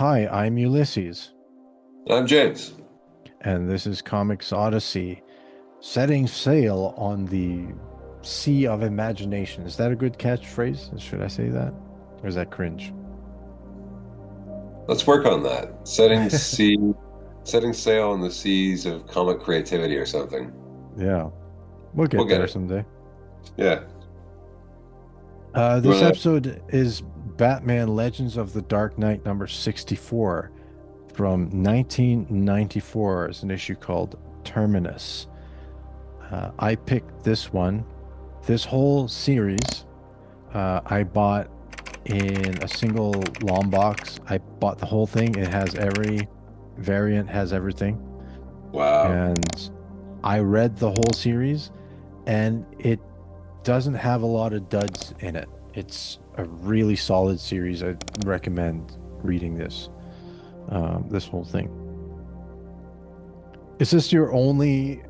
Hi, I'm Ulysses, I'm James. and this is Comics Odyssey, setting sail on the sea of imagination. Is that a good catchphrase? Should I say that? Or is that cringe? Let's work on that. Setting sail on the seas of comic creativity or something. Yeah, we'll We'll get get there it. someday. Yeah. You This wanna episode is Batman Legends of the Dark Knight number 64 from 1994. It's an issue called Terminus. I picked this one. This whole series I bought in a single long box. I bought the whole thing. It has every variant, has everything. wow. And I read the whole series, and it doesn't have a lot of duds in it. It's a really solid series. I recommend reading this whole thing. Is this your only,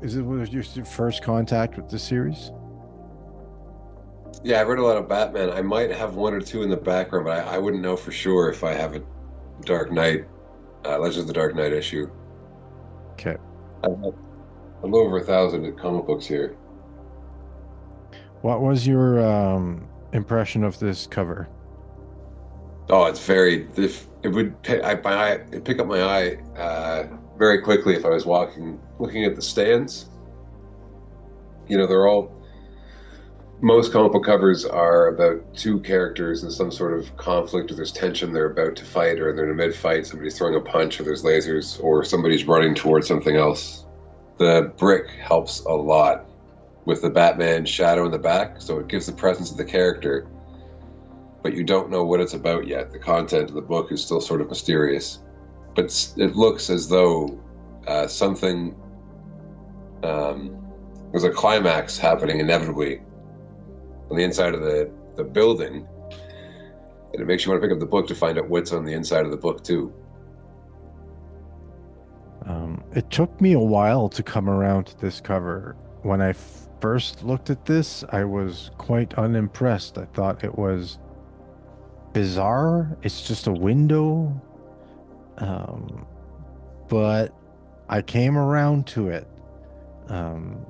is it was your first contact with the series? Yeah, I read a lot of Batman. I might have one or two in the background, but I wouldn't know for sure if I have a Dark Knight, Legends of the Dark Knight issue. Okay. I have a little over 1,000 comic books here. What was your impression of this cover? Oh, it's very. If it would pick, my eye, it'd pick up my eye very quickly if I was looking at the stands. They're all most comic book covers are about two characters in some sort of conflict, or there's tension, they're about to fight, or they're in a mid-fight, somebody's throwing a punch, or there's lasers, or somebody's running towards something else. The brick helps a lot with the Batman shadow in the back, so it gives the presence of the character, but you don't know what it's about yet. The content of the book is still sort of mysterious, but it looks as though something there's a climax happening inevitably on the inside of the building, and it makes you want to pick up the book to find out what's on the inside of the book too. It took me a while to come around to this cover. When I first looked at this, I was quite unimpressed. I thought it was bizarre. It's just a window. Um, but I came around to it. Um,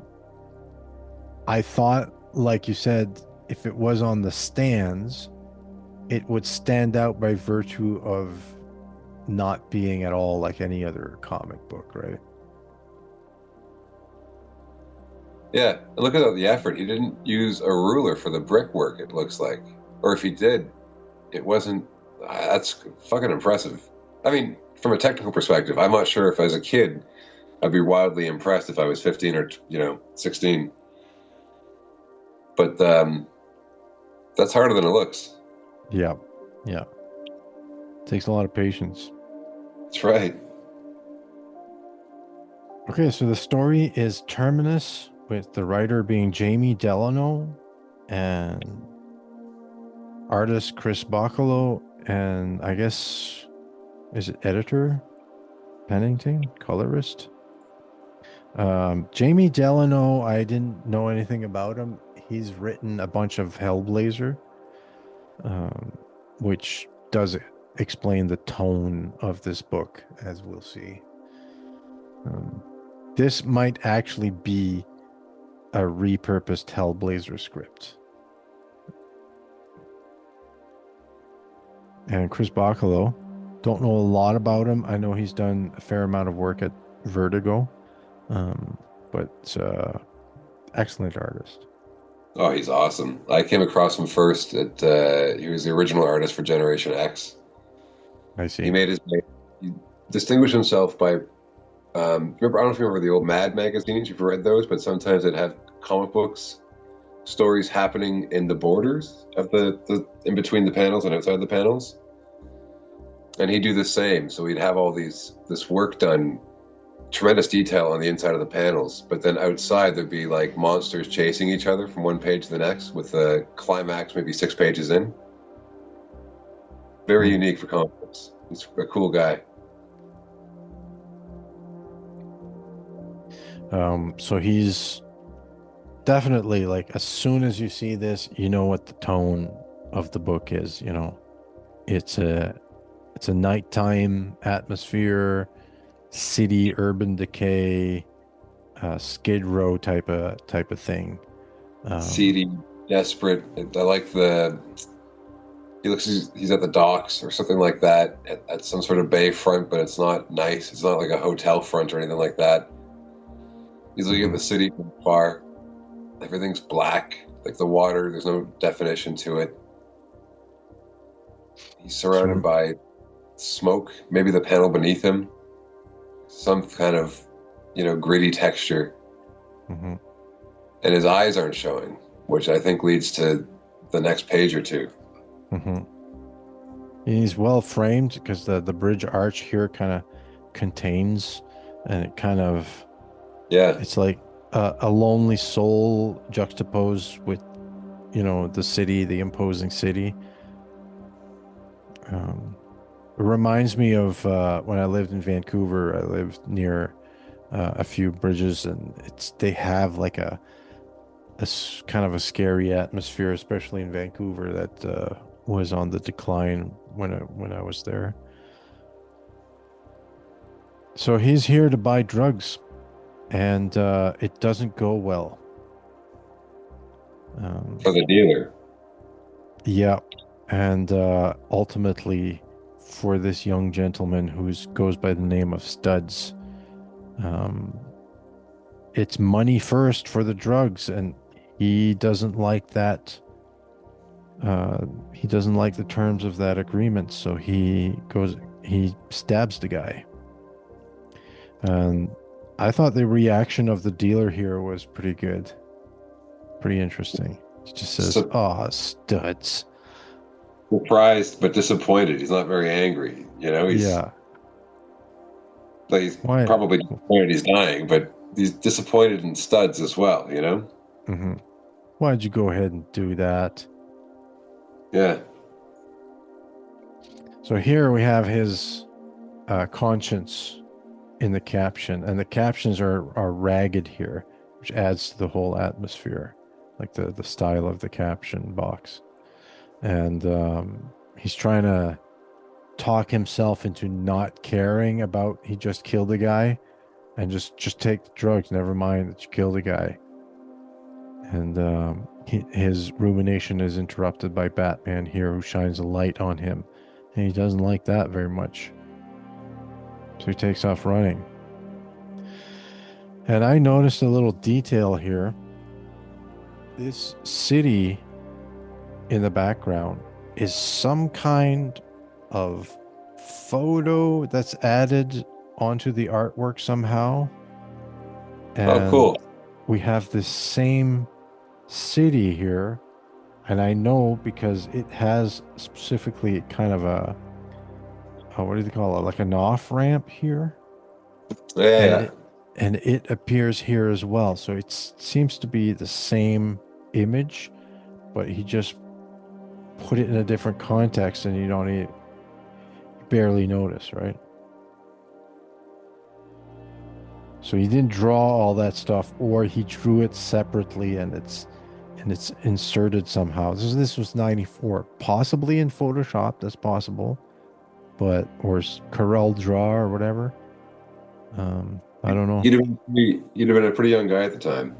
I thought, like you said, if it was on the stands, it would stand out by virtue of not being at all like any other comic book, right? Yeah, and look at the effort. He didn't use a ruler for the brickwork, it looks like. Or if he did, it wasn't. That's fucking impressive. I mean, from a technical perspective, I'm not sure if as a kid I'd be wildly impressed if I was 15 or 16. But that's harder than it looks. Yeah. Yeah. Takes a lot of patience. That's right. Okay, so the story is Terminus, with the writer being Jamie Delano and artist Chris Bachalo, and I guess is it editor Pennington, colorist? Jamie Delano, I didn't know anything about him. He's written a bunch of Hellblazer, um, which does explain the tone of this book, as we'll see. Um, this might actually be a repurposed Hellblazer script. And Chris Bachalo, don't know a lot about him. I know he's done a fair amount of work at Vertigo, um, but excellent artist. Oh, he's awesome. I came across him first at he was the original artist for Generation X. I He see. made his he distinguished himself by remember, I don't know if you remember the old Mad magazines, you've read those, but sometimes they'd have comic books stories happening in the borders of the in between the panels and outside the panels. And he'd do the same. So he'd have all this work done, tremendous detail on the inside of the panels, but then outside there'd be like monsters chasing each other from one page to the next with the climax maybe 6 pages in. Very Hmm. unique for comic books. He's a cool guy. So he's definitely like, as soon as you see this, you know what the tone of the book is. It's It's a nighttime atmosphere, city, urban decay, Skid Row type of thing. Um, Seedy, desperate. I like the. He looks. He's at the docks or something like that at some sort of bay front, but it's not nice. It's not like a hotel front or anything like that. He's looking at mhm. the city from far. Everything's black, like the water. There's no definition to it. He's surrounded So, by smoke. Maybe the panel beneath him, some kind of, gritty texture, mhm, and his eyes aren't showing, which I think leads to the next page or two. mhm. He's well framed because the bridge arch here kind of contains, and it kind of Yeah. it's like a lonely soul juxtaposed with the city, the imposing city. Um, it reminds me of when I lived in Vancouver. I lived near a few bridges, and they have like a kind of a scary atmosphere, especially in Vancouver, that was on the decline when I was there. So he's here to buy drugs, and it doesn't go well. Um, For the dealer. yeah, and ultimately, for this young gentleman who goes by the name of Studs, um, it's money first for the drugs, and he doesn't like that. He doesn't like the terms of that agreement, so he stabs the guy. And I thought the reaction of the dealer here was pretty good, pretty interesting. He just says, Su- "Oh, studs." Surprised but disappointed. He's not very angry. He's Yeah. like he's Why? probably disappointed he's dying, but he's disappointed in studs as well. hmm Why'd you go ahead and do that? Yeah. So here we have his conscience in the caption, and the captions are ragged here, which adds to the whole atmosphere, like the style of the caption box. And he's trying to talk himself into not caring about he just killed a guy, and just take the drugs. Never mind that you killed a guy. And his rumination is interrupted by Batman here, who shines a light on him, and he doesn't like that very much. So he takes off running. And I noticed a little detail here. This city in the background is some kind of photo that's added onto the artwork somehow. Oh, And cool. we have this same city here. And I know because it has specifically kind of what do they call it? Like an off ramp here. Yeah, And yeah. it appears here as well. So it seems to be the same image, but he just put it in a different context, and you barely notice, right? So he didn't draw all that stuff, or he drew it separately, and it's inserted somehow. This was 94, possibly in Photoshop. That's possible, but or Corel Draw or whatever. I don't know. You'd have been a pretty young guy at the time.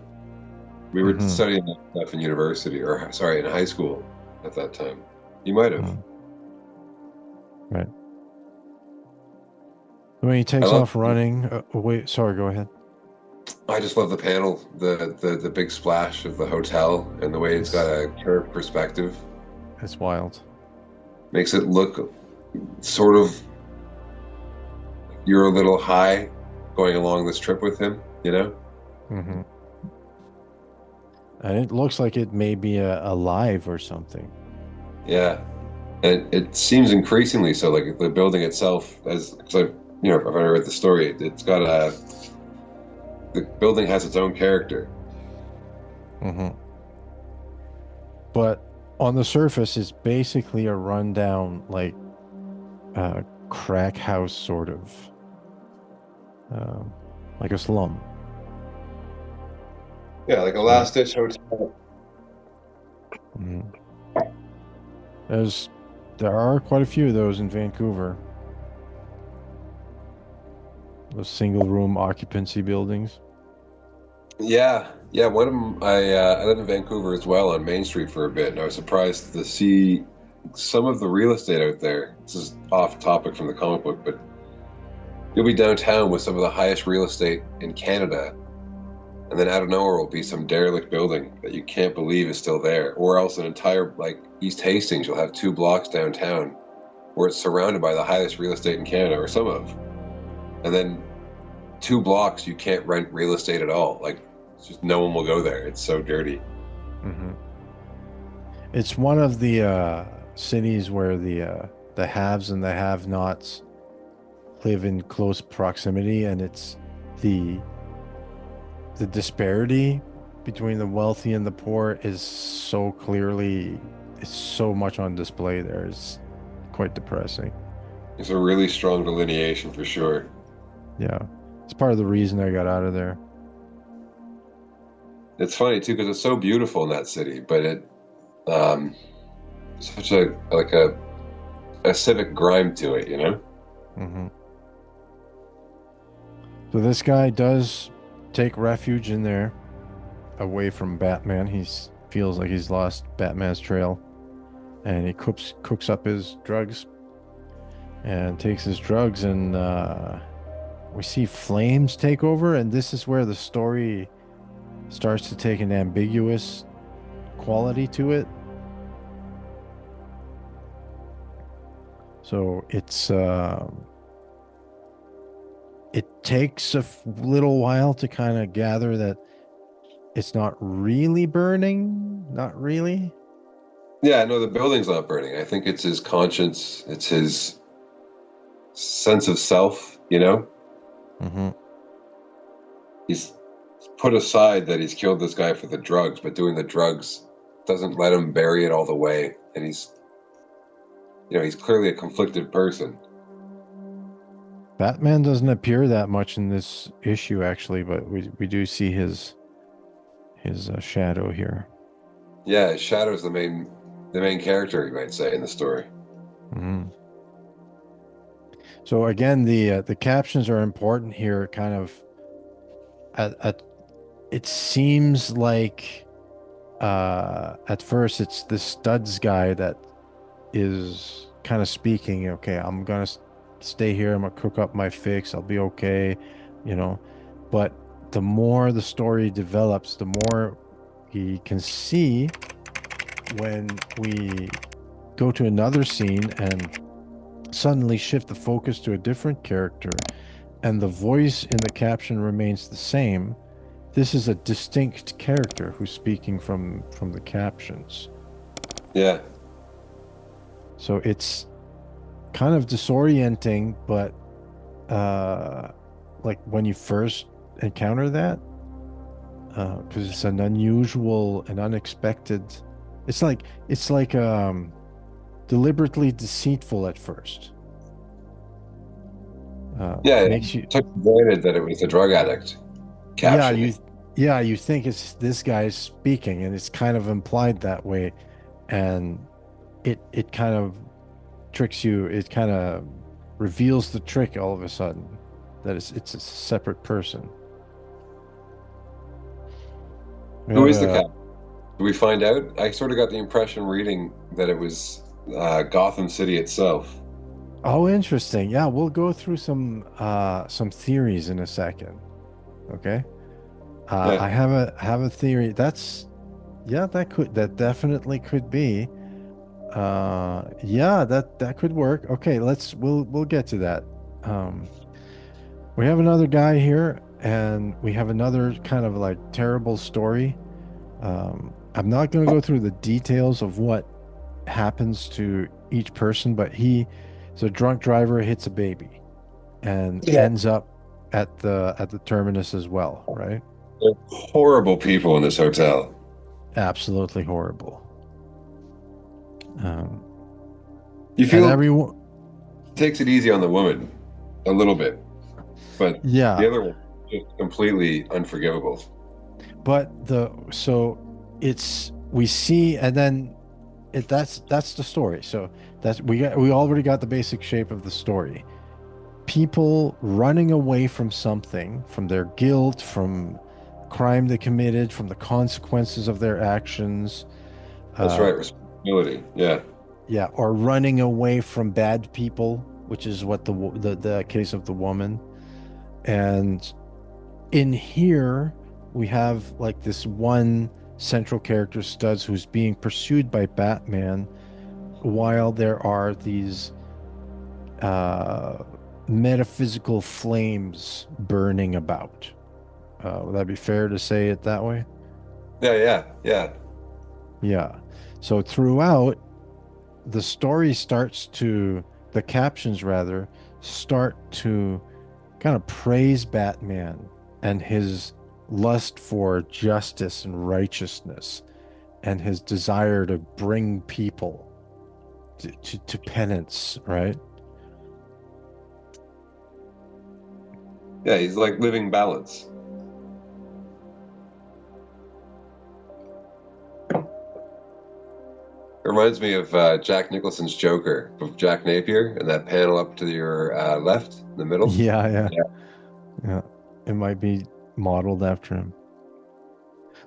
We were hmm studying that stuff in university, or sorry, in high school at that time. You might have. Right. When he I takes love. off running, wait, sorry, go ahead. I just love the panel, the big splash of the hotel, and the way it's got It's a curved perspective. it's wild. Makes it look sort of you're a little high going along this trip with him. hmm And it looks like it may be alive or something. Yeah. And it seems increasingly so. Like the building itself, as because I've already read the story. It's got the building has its own character. hmm But on the surface, it's basically a rundown, like crack house, sort of, um, like a slum. Yeah, like a So last ditch hotel. mhm. there's there are quite a few of those in Vancouver. Those single room occupancy buildings. Yeah, yeah. One of them. I lived in Vancouver as well on Main Street for a bit, and I was surprised to see some of the real estate out there. This is off topic from the comic book, but you'll be downtown with some of the highest real estate in Canada, and then out of nowhere will be some derelict building that you can't believe is still there, or else an entire like East Hastings. You'll have 2 blocks downtown where it's surrounded by the highest real estate in Canada, or some of, and then 2 blocks you can't rent real estate at all. Like it's just no one will go there. It's so dirty. Hmm. It's one of the cities where the haves and the have-nots live in close proximity, and it's the the disparity between the wealthy and the poor is so clearly, it's so much on display there. It's quite depressing. It's a really strong delineation for sure. Yeah. It's part of the reason I got out of there. It's funny too because it's so beautiful in that city, but um, such a like a civic grime to it, you know? Hmm. So this guy does take refuge in there away from Batman. He feels like he's lost Batman's trail, and he cooks up his drugs and takes his drugs, and we see flames take over, and this is where the story starts to take an ambiguous quality to it. So it takes a little while to kind of gather that it's not really burning, not really. Yeah, no, the building's not burning. I think it's his conscience, it's his sense of self, you know? Hmm. He's put aside that he's killed this guy for the drugs, but doing the drugs doesn't let him bury it all the way. And he's clearly a conflicted person. Batman doesn't appear that much in this issue, actually, but we do see his shadow here. Yeah, Shadow's the main character, you might say, in the story. Hmm. So again, the captions are important here. Kind of, at it seems like at first it's the studs guy that is kind of speaking. Okay, I'm gonna stay here. I'm gonna cook up my fix. I'll be okay, you know. But the more the story develops, the more he can see when we go to another scene and suddenly shift the focus to a different character, and the voice in the caption remains the same. This is a distinct character who's speaking from the captions. Yeah. So it's kind of disorienting, but like when you first encounter that, because it's an unusual and unexpected. It's like deliberately deceitful at first. Yeah, it Makes you, took for granted that it was a drug addict yeah, captioning. you think it's this guy speaking, and it's kind of implied that way, and it kind of tricks you. It kind of reveals the trick all of a sudden that it's a separate person. We Who have is the a captain? Do we find out? I sort of got the impression reading that it was Gotham City itself. Oh, interesting. Yeah, we'll go through some theories in a second. Okay. Yeah. I have a theory. Yeah, that definitely could be. Yeah, that could work. Okay, we'll get to that. Um, we have another guy here, and we have another kind of like terrible story. I'm not going to go through the details of what happens to each person, but he's a drunk driver, hits a baby, and Yeah. ends up at the terminus as well, right? They're horrible people in this hotel. Absolutely horrible. Um, You and feel everyone, takes it easy on the woman a little bit, but the yeah, other one is completely unforgivable. but it's we see, and then that's the story. So we already got the basic shape of the story. people running away from something, from their guilt, from crime they committed, from the consequences of their actions. That's Uh, right. Responsibility. Yeah. yeah, or running away from bad people, which is what the case of the woman. And in here, we have like this one central character, Studs, who's being pursued by Batman, while there are these uh, metaphysical flames burning about. Would that be fair to say it that way? Yeah. Yeah. Yeah. Yeah. So throughout, the captions rather, start to kind of praise Batman and his lust for justice and righteousness and his desire to bring people to penance, right? Yeah. He's like living balance. It reminds me of Jack Nicholson's Joker of Jack Napier and that panel up to your left in the middle. Yeah, yeah, Yeah. yeah. It might be modeled after him.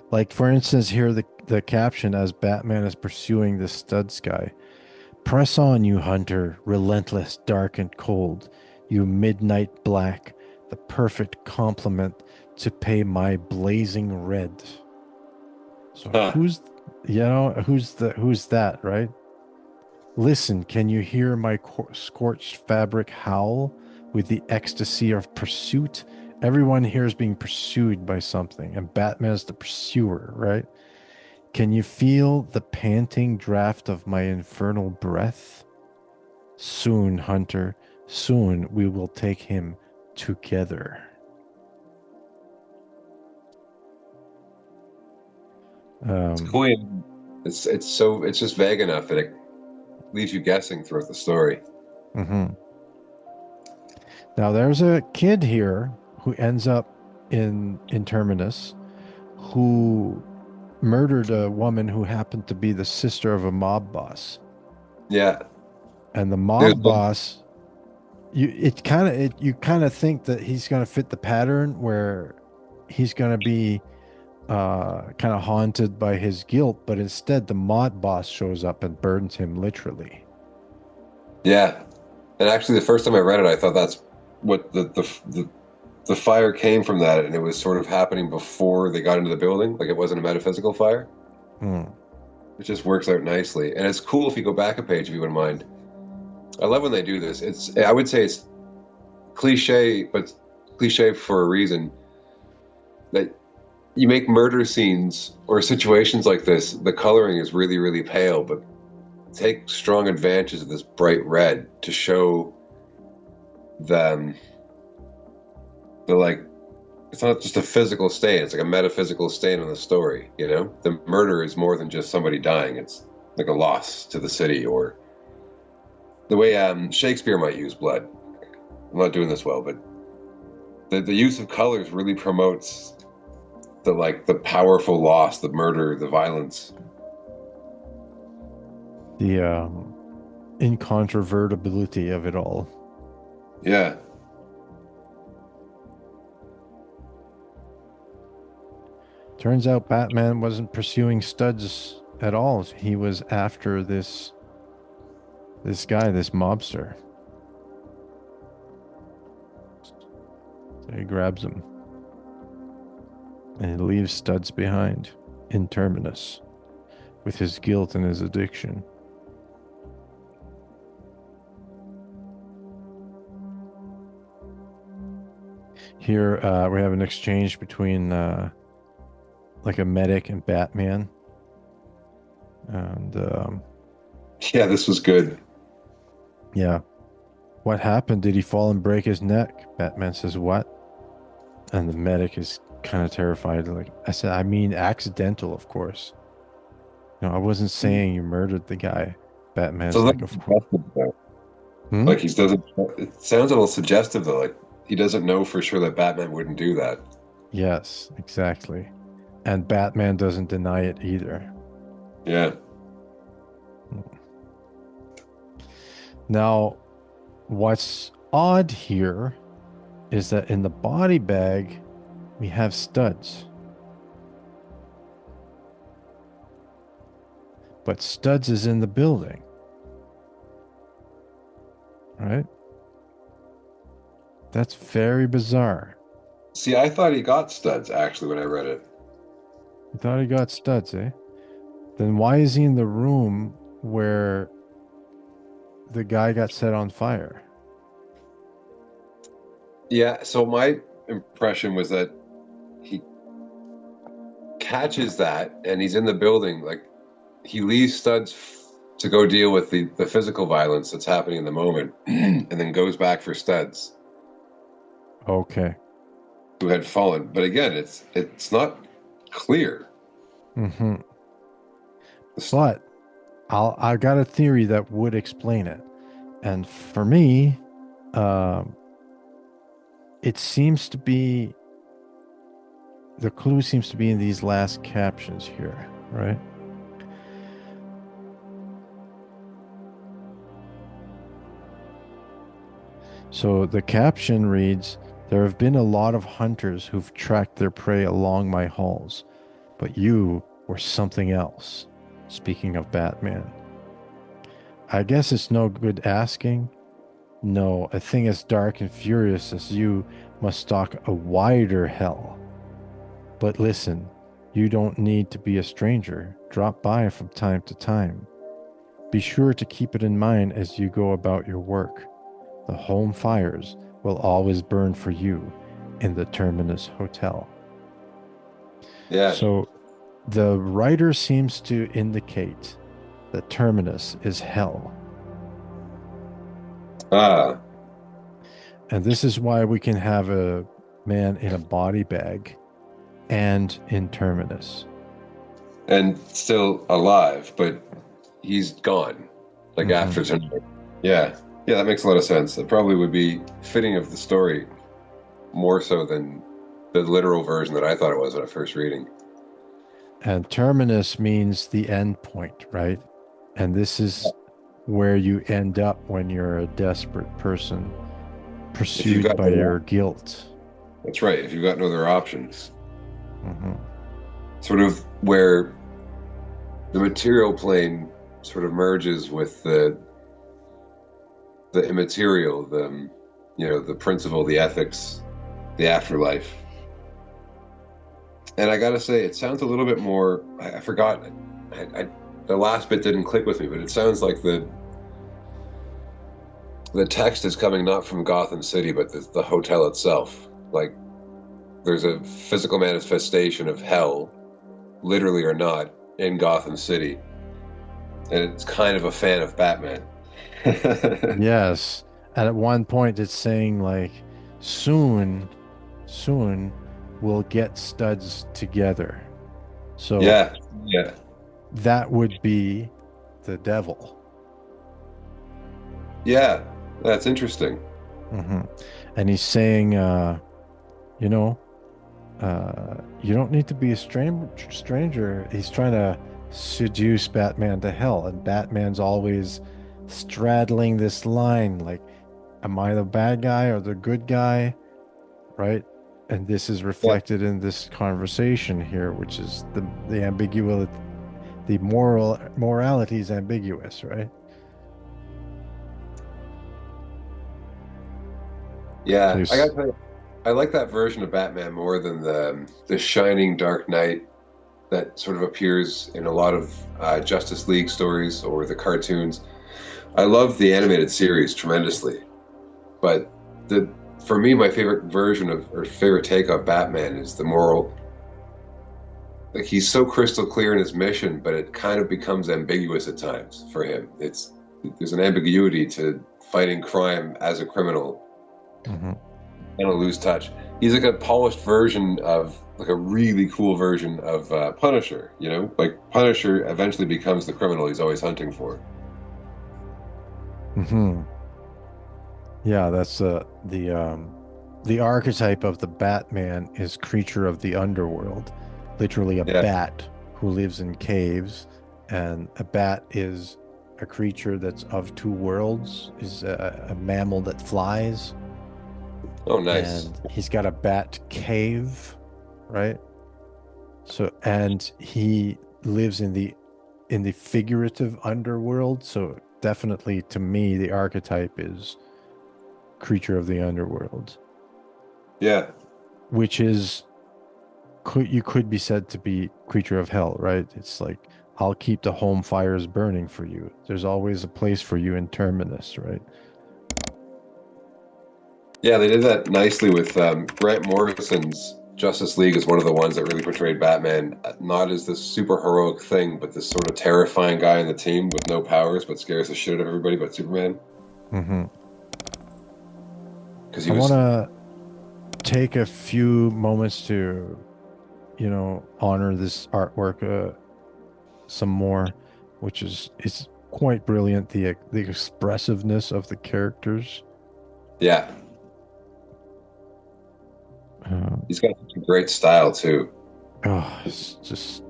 Like, for instance, here the caption as Batman is pursuing the Studs guy. Press on, you hunter, relentless, dark, and cold, you midnight black, the perfect complement to pay my blazing red. So Huh. who's that, right? Listen, can you hear my scorched fabric howl with the ecstasy of pursuit? Everyone here is being pursued by something, and Batman is the pursuer, right? Can you feel the panting draft of my infernal breath? Soon, Hunter, soon we will take him together. It's Um, cool. It's just vague enough that it leaves you guessing throughout the story. mhm. Now, there's a kid here who ends up in Terminus who murdered a woman who happened to be the sister of a mob boss. Yeah. And the There's mob boss, you kind of think that he's going to fit the pattern where he's going to be kind of haunted by his guilt, but instead the mob boss shows up and burns him literally. yeah. And actually, the first time I read it, I thought that's what the fire came from that, and it was sort of happening before they got into the building. Like it wasn't a metaphysical fire. Hmm. It just works out nicely, and it's cool if you go back a page, if you wouldn't mind. I love when they do this. I would say it's cliche, but cliche for a reason. That you make murder scenes or situations like this, the coloring is really, really pale, but take strong advantage of this bright red to show them the like it's not just a physical stain, it's like a metaphysical stain on the story, you know? The murder is more than just somebody dying, it's like a loss to the city, or the way Shakespeare might use blood. I'm not doing this well, but the use of colors really promotes the powerful loss, the murder, the violence. The incontrovertibility of it all. Yeah. Turns out Batman wasn't pursuing Studs at all. He was after this guy, this mobster. So he grabs him and he leaves Studs behind in Terminus with his guilt and his addiction. Here we have an exchange between like a medic and Batman. And Yeah, this was good. yeah, what happened? Did he fall and break his neck? Batman says, what? And the medic is kind of terrified. Like I said, I mean, accidental, of course. No, I wasn't saying you murdered the guy. So Batman's like like, of course. suggestive though. Hmm? Like he doesn't. It sounds a little suggestive though. Like he doesn't know for sure that Batman wouldn't do that. Yes, exactly. And Batman doesn't deny it either. Yeah. Now, what's odd here is that in the body bag, we have studs, but studs is in the building, right? That's very bizarre. See, I thought he got studs actually when I read it. You thought he got studs, eh? Then why is he in the room where the guy got set on fire? Yeah, so my impression was that he catches that and he's in the building. Like he leaves studs to go deal with the physical violence that's happening in the moment and then goes back for studs Okay. who had fallen. But again, it's not clear. Mm-hmm. But I got a theory that would explain it. And for me, um, it seems to be the clue seems to be in these last captions here, right? So the caption reads, "There have been a lot of hunters who've tracked their prey along my halls, but you were something else." Speaking of Batman. I guess it's no good asking. No, a thing as dark and furious as you must stalk a wider hell. But listen, you don't need to be a stranger. Drop by from time to time. Be sure to keep it in mind as you go about your work. The home fires will always burn for you in the Terminus Hotel. Yeah. So the writer seems to indicate that Terminus is hell. Ah, And this is why we can have a man in a body bag and in Terminus. and still alive, but he's gone. Like Hmm. after tonight. Yeah. Yeah, that makes a lot of sense. It probably would be fitting of the story more so than the literal version that I thought it was when I first reading. And Terminus means the end point, right? And this is where you end up when you're a desperate person If you've pursued got by no, your guilt. that's right. If you've got no other options, Hmm. sort of where the material plane sort of merges with the immaterial, the principle, the ethics, the afterlife. And I gotta say, it sounds a little bit more. I forgot. The last bit didn't click with me, but it sounds like the text is coming not from Gotham City, but the hotel itself. Like there's a physical manifestation of hell, literally or not, in Gotham City, and it's kind of a fan of Batman. Yes. And at one point, it's saying, like, soon, soon we'll get studs together. So Yeah, yeah, that would be the devil. yeah. That's interesting. Hmm. And he's saying, you know, you don't need to be a stranger. He's trying to seduce Batman to hell, and Batman's always straddling this line, like, am I the bad guy or the good guy, right? And this is Yeah, reflected in this conversation here, which is the ambiguity, the morality is ambiguous, right? So yeah. I he's, gotta say, I like that version of Batman more than the shining Dark Knight that sort of appears in a lot of Justice League stories or the cartoons. I love the animated series tremendously, but the for me, my favorite version of or favorite take on Batman is the moral. Like he's so crystal clear in his mission, but it kind of becomes ambiguous at times for him. It's there's an ambiguity to fighting crime as a criminal mhm. and a lose touch. He's like a polished version of like a really cool version of Punisher. You know, like Punisher eventually becomes the criminal he's always hunting for. Mhm. Yeah, that's the archetype of the Batman is creature of the underworld, literally a Yeah, bat who lives in caves, and a bat is a creature that's of two worlds. Is a mammal that flies, Oh, nice. and he's got a bat cave, right? So, and he lives in the figurative underworld. So definitely to me, the archetype is creature of the underworld, Yeah. which is could be said to be creature of hell, right? It's like I'll keep the home fires burning for you. There's always a place for you in Terminus, right? Yeah, they did that nicely with Grant Morrison's Justice League is one of the ones that really portrayed Batman not as this super heroic thing, but this sort of terrifying guy in the team with no powers, but scares the shit out of everybody but Superman. Mm-hmm. Because he I want was, to take a few moments to, honor this artwork some more, which is it's quite brilliant. The expressiveness of the characters. yeah, Uh, he's got such a great style too. oh, it's just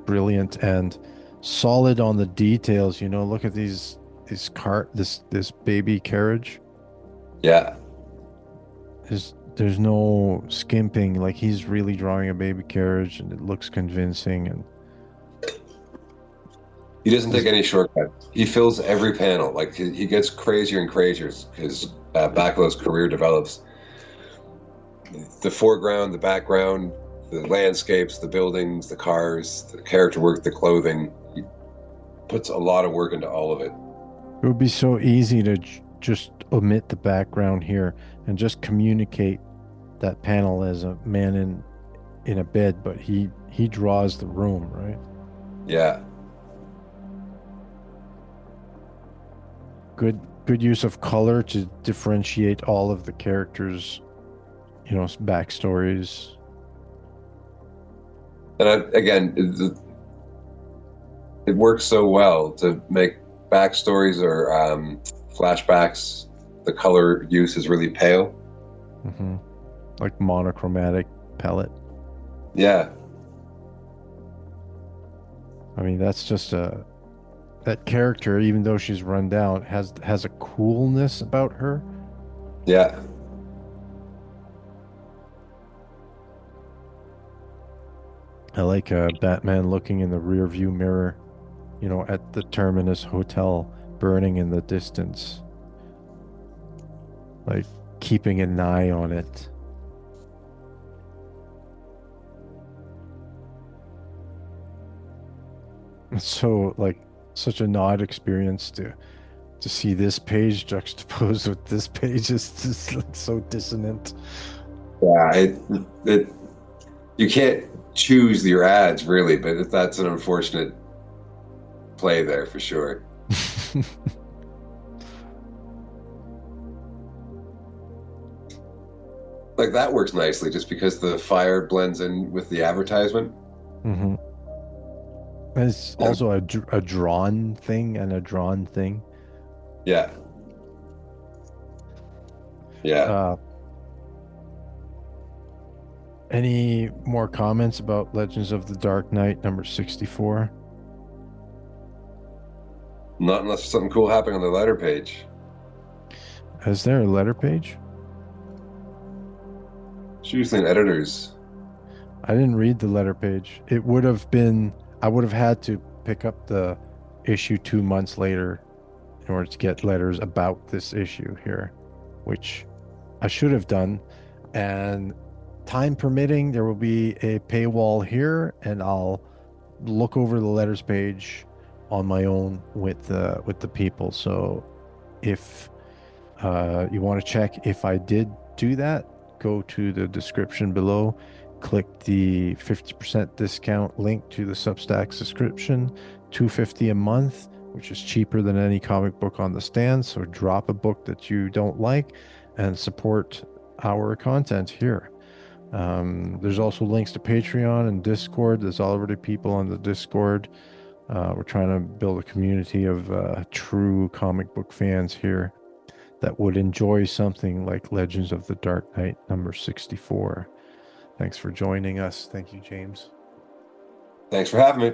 brilliant and solid on the details. Look at these cart this baby carriage. Yeah, There's no skimping. Like he's really drawing a baby carriage, and it looks convincing. And he doesn't take this, any shortcuts. He fills every panel. Like he gets crazier and crazier as Bacelow's career develops. The foreground, the background, the landscapes, the buildings, the cars, the character work, the clothing. He puts a lot of work into all of it. it would be so easy to just omit the background here and just communicate that panel as a man in a bed, but he draws the room, right? Yeah. Good use of color to differentiate all of the characters, backstories. And again, it works so well to make backstories or flashbacks. The color use is really pale. Hmm. Like monochromatic palette. Yeah. I mean, that's just that character, even though she's run down, has a coolness about her. Yeah. I like Batman looking in the rear view mirror, at the Terminus hotel burning in the distance, like keeping an eye on it. It's so like such an odd experience to see this page juxtaposed with this page is just like so dissonant. Yeah. It you can't choose your ads really, but that's an unfortunate play there for sure. Like that works nicely just because the fire blends in with the advertisement. Hmm. It's Yeah. also a drawn thing and a drawn thing. Yeah. Yeah. Uh, any more comments about Legends of the Dark Knight number 64? Not unless something cool happened on the letter page. Is there a letter page? It's usually an editor's. I didn't read the letter page. It would have been, I would have had to pick up the issue 2 months later in order to get letters about this issue here, which I should have done. And time permitting, there will be a paywall here, and I'll look over the letters page on my own with the people. So if you want to check if I did do that, go to the description below, click the 50% discount link to the Substack subscription, $2.50 a month, which is cheaper than any comic book on the stand. So drop a book that you don't like and support our content here. There's also links to Patreon and Discord. There's already people on the Discord. We're trying to build a community of true comic book fans here that would enjoy something like Legends of the Dark Knight number 64. Thanks for joining us. Thank you, James. Thanks for having me.